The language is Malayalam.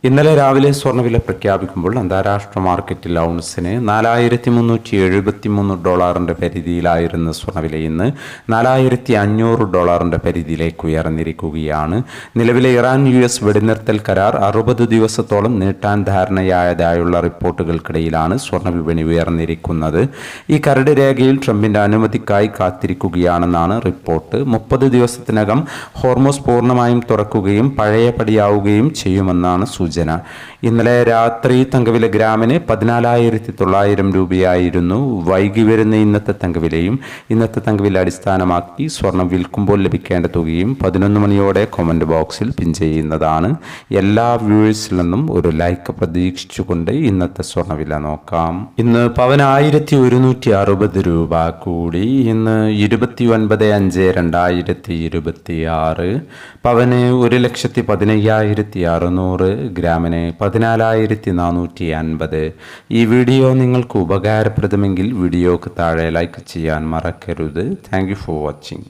ഇന്നലെ രാവിലെ സ്വർണ്ണവില പ്രഖ്യാപിക്കുമ്പോൾ അന്താരാഷ്ട്ര മാർക്കറ്റിൽ ഔൺസിന് $4,373 പരിധിയിലായിരുന്ന സ്വർണ്ണവില ഇന്ന് $4,500 പരിധിയിലേക്ക് ഉയർന്നിരിക്കുകയാണ്. നിലവിലെ ഇറാൻ US വെടിനിർത്തൽ കരാർ 60 ദിവസത്തോളം നീട്ടാൻ ധാരണയായതായുള്ള റിപ്പോർട്ടുകൾക്കിടയിലാണ് സ്വർണ്ണ വിപണി ഉയർന്നിരിക്കുന്നത്. ഈ കരട് രേഖയിൽ ട്രംപിന്റെ അനുമതിക്കായി കാത്തിരിക്കുകയാണെന്നാണ് റിപ്പോർട്ട്. 30 ദിവസത്തിനകം ഹോർമോസ് പൂർണ്ണമായും തുറക്കുകയും പഴയപടിയാവുകയും ചെയ്യുമെന്നാണ് സൂചന. ഇന്നലെ രാത്രി തങ്കവില ഗ്രാമിന് 14,900 രൂപയായിരുന്നു. വൈകി വരുന്ന ഇന്നത്തെ തങ്കവില അടിസ്ഥാനമാക്കി സ്വർണം വിൽക്കുമ്പോൾ ലഭിക്കേണ്ട തുകയും 11 മണിയോടെ കമന്റ് ബോക്സിൽ പിൻ ചെയ്യുന്നതാണ്. എല്ലാ വ്യൂവേഴ്സിൽ നിന്നും ഒരു ലൈക്ക് പ്രതീക്ഷിച്ചുകൊണ്ട് ഇന്നത്തെ സ്വർണ്ണവില നോക്കാം. ഇന്ന് പവന് 1,160 രൂപ കൂടി. ഇന്ന് 29/5/2026. പവന് 1,15,600, ഗ്രാമിന് 14,450. ഈ വീഡിയോ നിങ്ങൾക്ക് ഉപകാരപ്രദമെങ്കിൽ വീഡിയോക്ക് താഴെ ലൈക്ക് ചെയ്യാൻ മറക്കരുത്. Thank you for watching.